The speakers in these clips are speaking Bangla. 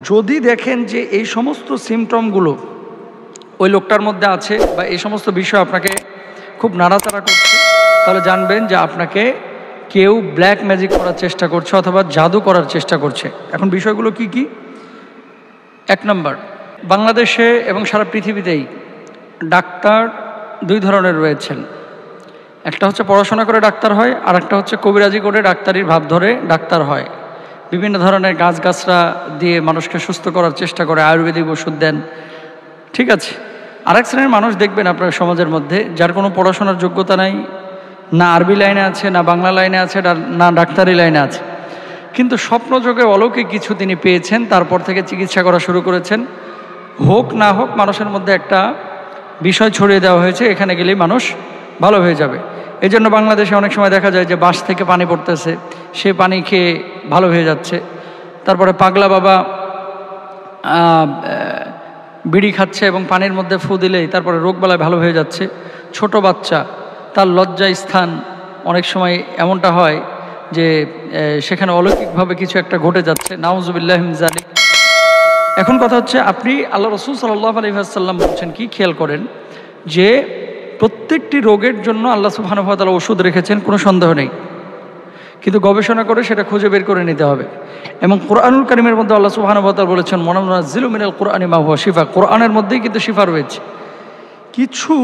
যদি দেখেন যে এই সমস্ত সিমটমগুলো ওই লোকটার মধ্যে আছে বা এই সমস্ত বিষয় আপনাকে খুব নাড়াচাড়া করছে, তাহলে জানবেন যে আপনাকে কেউ ব্ল্যাক ম্যাজিক করার চেষ্টা করছে অথবা জাদু করার চেষ্টা করছে। এখন বিষয়গুলো কি কি? এক নম্বর, বাংলাদেশে এবং সারা পৃথিবীতেই ডাক্তার দুই ধরনের রয়েছেন। একটা হচ্ছে পড়াশোনা করে ডাক্তার হয়, আর একটা হচ্ছে কবিরাজি করে ডাক্তারির ভাব ধরে ডাক্তার হয়। বিভিন্ন ধরনের গাছগাছরা দিয়ে মানুষকে সুস্থ করার চেষ্টা করে, আয়ুর্বেদিক ওষুধ দেন, ঠিক আছে। আরেক শ্রেণীর মানুষ দেখবেন আপনার সমাজের মধ্যে, যার কোনো পড়াশোনার যোগ্যতা নাই, না আরবি লাইনে আছে, না বাংলা লাইনে আছে, না ডাক্তারি লাইনে আছে, কিন্তু স্বপ্নযোগে অলৌকিক কিছু তিনি পেয়েছেন, তারপর থেকে চিকিৎসা করা শুরু করেছেন। হোক না হোক মানুষের মধ্যে একটা বিষয় ছড়িয়ে দেওয়া হয়েছে, এখানে গেলেই মানুষ ভালো হয়ে যাবে। এই জন্য বাংলাদেশে অনেক সময় দেখা যায় যে বাঁশ থেকে পানি পড়তেছে, সে পানি খেয়ে ভালো হয়ে যাচ্ছে। তারপরে পাগলা বাবা বিড়ি খাচ্ছে এবং পানির মধ্যে ফু দিলেই তারপরে রোগবালায় ভালো হয়ে যাচ্ছে। ছোট বাচ্চা, তার লজ্জা স্থান অনেক সময় এমনটা হয় যে সেখানে অলৌকিকভাবে কিছু একটা ঘটে যাচ্ছে, নাউজুবিল্লাহ মিন যালিক। এখন কথা হচ্ছে, আপনি আল্লাহ রাসূল সাল্লাল্লাহু আলাইহি ওয়াসাল্লাম বলছেন কি, খেয়াল করেন যে প্রত্যেকটি রোগের জন্য আল্লাহ সুবহানাহু ওয়া তাআলা ওষুধ রেখেছেন, কোনো সন্দেহ নেই, কিন্তু গবেষণা করে সেটা খুঁজে বের করে নিতে হবে। এবং কোরআনুল কারীমের মধ্যে আল্লাহ সুবহানাহু ওয়া তাআলা বলেছেন, মুনাজ্জিলু মিনাল কুরআনি মা হুয়া শিফা, কোরআনের মধ্যেই কিন্তু শিফা রয়েছে। কিছু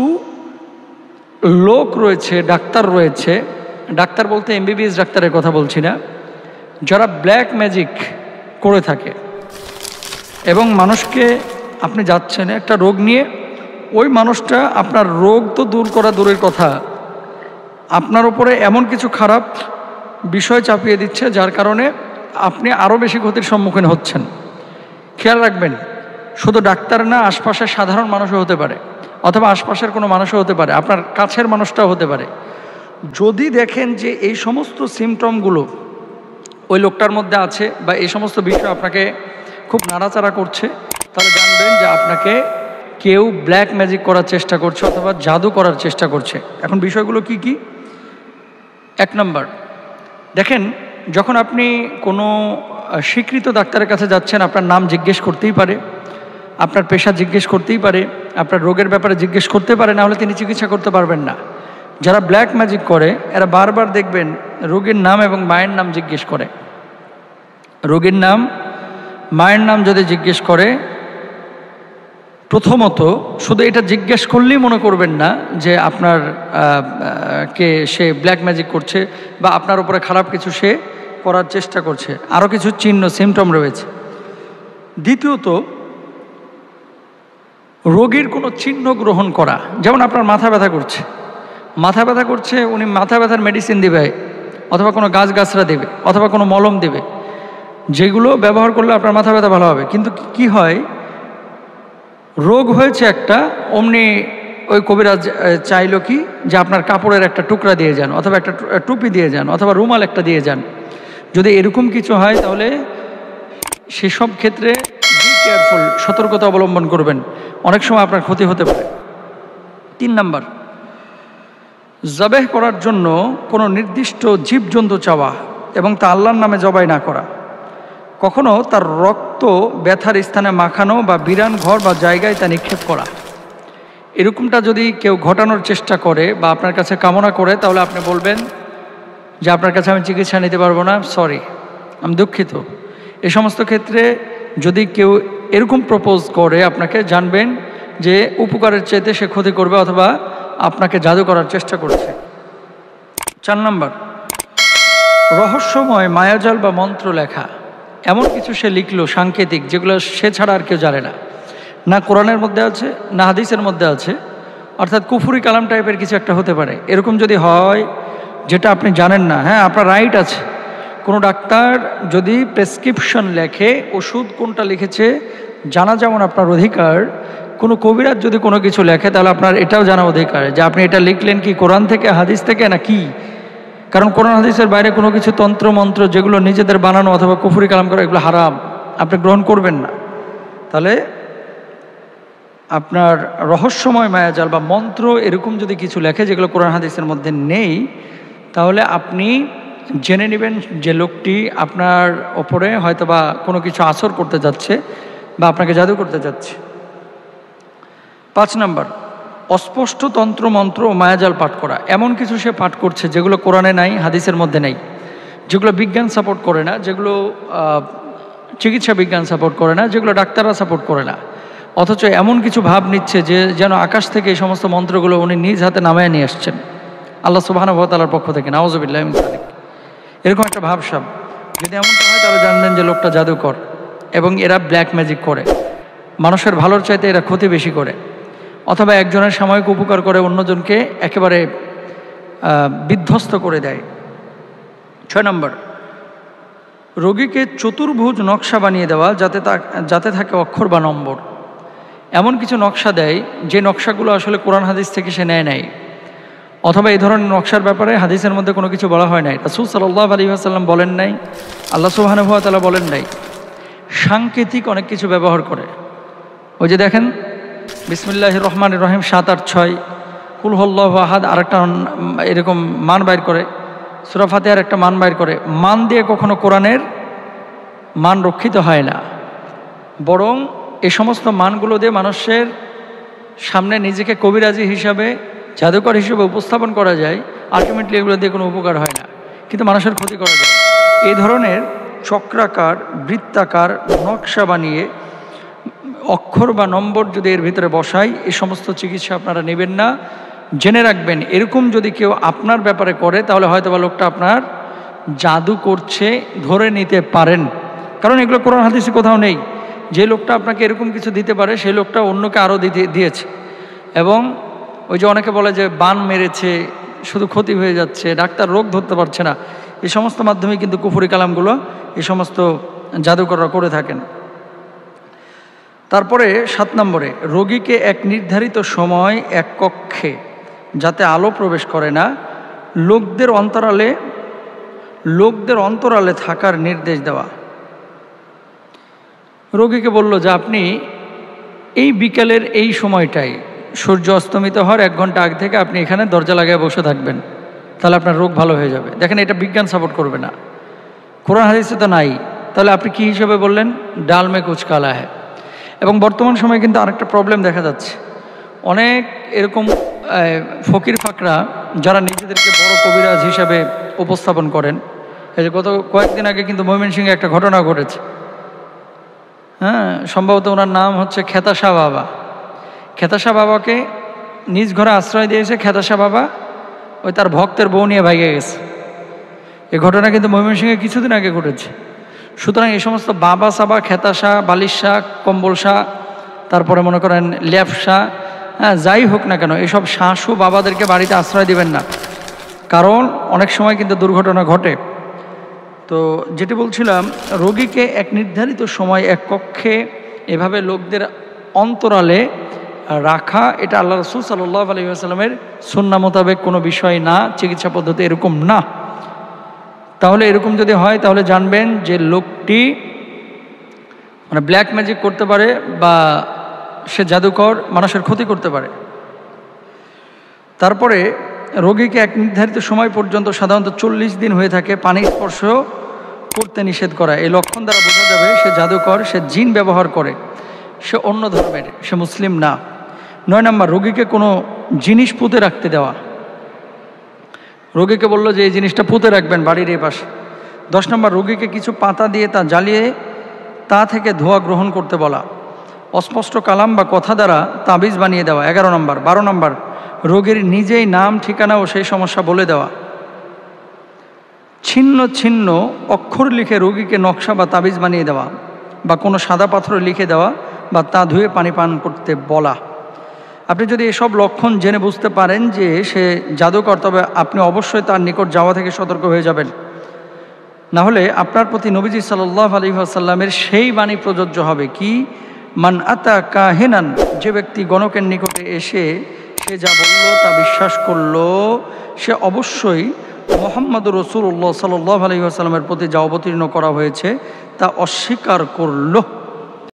লোক রয়েছে, ডাক্তার রয়েছে, ডাক্তার বলতে এমবিবিএস ডাক্তারের কথা বলছি না, যারা ব্ল্যাক ম্যাজিক করে থাকে এবং মানুষকে, আপনি যাচ্ছেন একটা রোগ নিয়ে, ওই মানুষটা আপনার রোগ তো দূর করা দূরের কথা, আপনার উপরে এমন কিছু খারাপ বিষয় চাপিয়ে দিচ্ছে যার কারণে আপনি আরও বেশি ক্ষতির সম্মুখীন হচ্ছেন। খেয়াল রাখবেন, শুধু ডাক্তার না, আশপাশের সাধারণ মানুষও হতে পারে, অথবা আশপাশের কোনো মানুষও হতে পারে, আপনার কাছের মানুষটাও হতে পারে। যদি দেখেন যে এই সমস্ত সিমটমগুলো ওই লোকটার মধ্যে আছে বা এই সমস্ত বিষয় আপনাকে খুব নাড়াচাড়া করছে, তাহলে জানবেন যে আপনাকে কেউ ব্ল্যাক ম্যাজিক করার চেষ্টা করছে অথবা জাদু করার চেষ্টা করছে। এখন বিষয়গুলো কি কি? এক নম্বর, দেখেন, যখন আপনি কোনো স্বীকৃত ডাক্তারের কাছে যাচ্ছেন, আপনার নাম জিজ্ঞেস করতেই পারে, আপনার পেশা জিজ্ঞেস করতেই পারে, আপনার রোগের ব্যাপারে জিজ্ঞেস করতে পারে, না হলে তিনি চিকিৎসা করতে পারবেন না। যারা ব্ল্যাক ম্যাজিক করে এরা বারবার দেখবেন রোগীর নাম এবং মায়ের নাম জিজ্ঞেস করে। রোগীর নাম, মায়ের নাম যদি জিজ্ঞেস করে, প্রথমত শুধু এটা জিজ্ঞেস করলেই মনে করবেন না যে আপনার কে সে ব্ল্যাক ম্যাজিক করছে বা আপনার উপরে খারাপ কিছু সে করার চেষ্টা করছে, আরও কিছু চিহ্ন সিমটম রয়েছে। দ্বিতীয়ত, রোগীর কোনো চিহ্ন গ্রহণ করা, যেমন আপনার মাথা ব্যথা করছে, উনি মাথা ব্যথার মেডিসিন দেবে অথবা কোনো গাছগাছরা দেবে অথবা কোনো মলম দেবে, যেগুলো ব্যবহার করলে আপনার মাথা ব্যথা ভালো হবে। কিন্তু কি হয়, রোগ হয়েছে একটা, অমনি ওই কবিরাজ চাইলো কি যে আপনার কাপড়ের একটা টুকরা দিয়ে যান অথবা একটা টুপি দিয়ে যান অথবা রুমাল একটা দিয়ে যান। যদি এরকম কিছু হয় তাহলে সেসব ক্ষেত্রে বি কেয়ারফুল, সতর্কতা অবলম্বন করবেন, অনেক সময় আপনার ক্ষতি হতে পারে। 3 নাম্বার, জবেহ করার জন্য কোনো নির্দিষ্ট জীবজন্তু চাওয়া এবং তা আল্লাহর নামে জবাই না করা, কখনো তার রক্ত ব্যথার স্থানে মাখানো বা বিরান ঘর বা জায়গায় তা নিক্ষেপ করা, এরকমটা যদি কেউ ঘটানোর চেষ্টা করে বা আপনার কাছে কামনা করে, তাহলে আপনি বলবেন যে আপনার কাছে আমি চিকিৎসা নিতে পারবো না, সরি, আমি দুঃখিত। এ সমস্ত ক্ষেত্রে যদি কেউ এরকম প্রপোজ করে আপনাকে, জানবেন যে উপকারের চাইতে সে ক্ষতি করবে অথবা আপনাকে জাদু করার চেষ্টা করছে। 4 নাম্বার, রহস্যময় মায়াজাল বা মন্ত্র লেখা, এমন কিছু সে লিখলো সাংকেতিক, যেগুলো সে ছাড়া আর কেউ জানে না, না কোরআনের মধ্যে আছে না হাদিসের মধ্যে আছে, অর্থাৎ কুফরি কালাম টাইপের কিছু একটা হতে পারে। এরকম যদি হয় যেটা আপনি জানেন না, হ্যাঁ আপনার রাইট আছে, কোনো ডাক্তার যদি প্রেসক্রিপশন লেখে, ওষুধ কোনটা লিখেছে জানা যেমন আপনার অধিকার, কোনো কবিরাজ যদি কোনো কিছু লেখে তাহলে আপনার এটাও জানা অধিকার যে আপনি এটা লিখলেন কি কোরআন থেকে, হাদিস থেকে, না কি। কারণ কোরআন হাদিসের বাইরে কোনো কিছু তন্ত্র মন্ত্র যেগুলো নিজেদের বানানো অথবা কুফরি কালাম করা, এগুলো হারাম, আপনি গ্রহণ করবেন না। তাহলে আপনার রহস্যময় মায়াজাল বা মন্ত্র এরকম যদি কিছু লেখে যেগুলো কোরআন হাদিসের মধ্যে নেই, তাহলে আপনি জেনে নেবেন যে লোকটি আপনার ওপরে হয়তোবা কোনো কিছু আসর করতে যাচ্ছে বা আপনাকে জাদু করতে যাচ্ছে। 5 নাম্বার, অস্পষ্ট তন্ত্র মন্ত্র ও মায়াজাল পাঠ করা। এমন কিছু সে পাঠ করছে যেগুলো কোরআনে নাই, হাদিসের মধ্যে নেই, যেগুলো বিজ্ঞান সাপোর্ট করে না, যেগুলো চিকিৎসা বিজ্ঞান সাপোর্ট করে না, যেগুলো ডাক্তাররা সাপোর্ট করে না, অথচ এমন কিছু ভাব নিচ্ছে যে যেন আকাশ থেকে এই সমস্ত মন্ত্রগুলো উনি নিজ হাতে নামায় নিয়ে আসছেন আল্লাহ সুবহানাহু ওয়া তাআলার পক্ষ থেকে। নাউযুবিল্লাহি মিন যালিক। এরকম একটা ভাবসাব যদি এমনটা হয় তাহলে জানবেন যে লোকটা জাদুকর এবং এরা ব্ল্যাক ম্যাজিক করে, মানুষের ভালোর চাইতে এরা ক্ষতি বেশি করে, অথবা একজনের সাময়িক উপকার করে অন্যজনকে একেবারে বিধ্বস্ত করে দেয়। 6 নম্বর, রোগীকে চতুর্ভুজ নকশা বানিয়ে দেওয়া যাতে থাকে অক্ষর বা নম্বর। এমন কিছু নকশা দেয় যে নকশাগুলো আসলে কোরআন হাদিস থেকে সে নেয়, অথবা এই ধরনের নকশার ব্যাপারে হাদিসের মধ্যে কোনো কিছু বলা হয় নাই, রাসূল সাল্লাল্লাহু আলাইহি ওয়াসাল্লাম বলেন নাই, আল্লাহ সুবহানাহু ওয়া তাআলা বলেন নাই। সাংকেতিক অনেক কিছু ব্যবহার করে। ওই যে দেখেন বিসমিল্লাহির রহমানির রহিম 7, 8, 6, কুল হুয়াল্লাহু আহাদ আরেকটা এরকম মান বাইর করে, সূরা ফাতিহার একটা মান বাইর করে। মান দিয়ে কখনো কোরআনের মান রক্ষিত হয় না, বরং এই সমস্ত মানগুলো দিয়ে মানুষের সামনে নিজেকে কবিরাজি হিসাবে, জাদুকর হিসেবে উপস্থাপন করা যায়। আলটিমেটলি এগুলো দিয়ে কোনো উপকার হয় না, কিন্তু মানুষের ক্ষতি করা যায়। এই ধরনের চক্রাকার, বৃত্তাকার নকশা বানিয়ে অক্ষর বা নম্বর যদি এর ভিতরে বসাই, এই সমস্ত চিকিৎসা আপনারা নেবেন না। জেনে রাখবেন এরকম যদি কেউ আপনার ব্যাপারে করে তাহলে হয়তো বা লোকটা আপনার জাদু করছে ধরে নিতে পারেন, কারণ এগুলো কোরআন হাদিসে কোথাও নেই। যে লোকটা আপনাকে এরকম কিছু দিতে পারে সেই লোকটা অন্যকে আরও দিয়েছে। এবং ওই যে অনেকে বলে যে বান মেরেছে, শুধু ক্ষতি হয়ে যাচ্ছে, ডাক্তার রোগ ধরতে পারছে না, এই সমস্ত মাধ্যমে কিন্তু কুফরি কালামগুলো এই সমস্ত জাদুকররা করে থাকেন। তারপরে 7 নম্বরে, রোগীকে এক নির্ধারিত সময় এক কক্ষে, যাতে আলো প্রবেশ করে না, লোকদের অন্তরালে থাকার নির্দেশ দেওয়া। রোগীকে বলল যে আপনি এই বিকেলের এই সময়টায় সূর্য অস্তমিত হওয়ার 1 ঘন্টা আগে থেকে আপনি এখানে দরজা লাগিয়ে বসে থাকবেন, তাহলে আপনার রোগ ভালো হয়ে যাবে। দেখেন এটা বিজ্ঞান সাপোর্ট করবে না, কোরআন হাদিসে তো নাই, তাহলে আপনি কি হিসেবে বললেন? ডাল মে কুছ কালা হ্যায়। এবং বর্তমান সময়ে কিন্তু আরেকটা প্রবলেম দেখা যাচ্ছে, অনেক এরকম ফকির ফাকরা যারা নিজেদেরকে বড় কবিরাজ হিসাবে উপস্থাপন করেন। এই যে গত কয়েকদিন আগে কিন্তু ময়মনসিংহে একটা ঘটনা ঘটেছে, হ্যাঁ, সম্ভবত ওনার নাম হচ্ছে খেতাশা বাবা। খেতাশা বাবাকে নিজ ঘরে আশ্রয় দিয়েছে, খেতাশা বাবা ওই তার ভক্তের বউ নিয়ে ভাইগে গেছে। এই ঘটনা কিন্তু ময়মনসিংহে কিছুদিন আগে ঘটেছে। সুতরাং এই সমস্ত বাবা সাবা, খেতাশা, বালিশা, কম্বলশা, তারপরে মনে করেন ল্যাপসা, হ্যাঁ, যাই হোক না কেন, এসব শাশু বাবাদেরকে বাড়িতে আশ্রয় দিবেন না, কারণ অনেক সময় কিন্তু দুর্ঘটনা ঘটে। তো যেটি বলছিলাম, রোগীকে এক নির্ধারিত সময় এক কক্ষে এভাবে লোকদের অন্তরালে রাখা, এটা আল্লাহ রাসূল সাল্লাল্লাহু আলাইহি ওয়াসাল্লামের সুন্নাহ মোতাবেক কোনো বিষয় না, চিকিৎসা পদ্ধতি এরকম না। তাহলে এরকম যদি হয় তাহলে জানবেন যে লোকটি মানে ব্ল্যাক ম্যাজিক করতে পারে বা সে জাদুকর, মানুষের ক্ষতি করতে পারে। তারপরে রোগীকে এক নির্ধারিত সময় পর্যন্ত, সাধারণত 40 দিন হয়ে থাকে, পানি স্পর্শ করতে নিষেধ করা। এই লক্ষণ দ্বারা বোঝা যাবে সে জাদুকর, সে জিন ব্যবহার করে, সে অন্য ধর্মের, সে মুসলিম না। 9 নম্বর, রোগীকে কোনো জিনিস পুঁতে রাখতে দেওয়া। রোগীকে বললো যে এই জিনিসটা পুঁতে রাখবেন বাড়ির এই পাশে। 10 নম্বর, রোগীকে কিছু পাতা দিয়ে তা জ্বালিয়ে তা থেকে ধোঁয়া গ্রহণ করতে বলা। অস্পষ্ট কালাম বা কথা দ্বারা তাবিজ বানিয়ে দেওয়া। 11 নম্বর। 12 নম্বর, রোগীর নিজেই নাম, ঠিকানা ও সেই সমস্যা বলে দেওয়া। ছিন্ন ছিন্ন অক্ষর লিখে রোগীকে নকশা বা তাবিজ বানিয়ে দেওয়া, বা কোনো সাদা পাথরে লিখে দেওয়া, বা তা ধুয়ে পানি পান করতে বলা। আপনি যদি এসব লক্ষণ জেনে বুঝতে পারেন যে সে জাদুকর, তবে আপনি অবশ্যই তার নিকট যাওয়া থেকে সতর্ক হয়ে যাবেন। না হলে আপনার প্রতি নবীজি সাল্লাল্লাহু আলাইহি ওয়াসাল্লামের সেই বাণী প্রযোজ্য হবে, কি মান আতা কাহিনান, যে ব্যক্তি গণকের নিকটে এসে সে যা বলল তা বিশ্বাস করল, সে অবশ্যই মুহাম্মদুর রাসূলুল্লাহ সাল্লাল্লাহু আলাইহি ওয়াসাল্লামের প্রতি যা অবতীর্ণ করা হয়েছে তা অস্বীকার করল।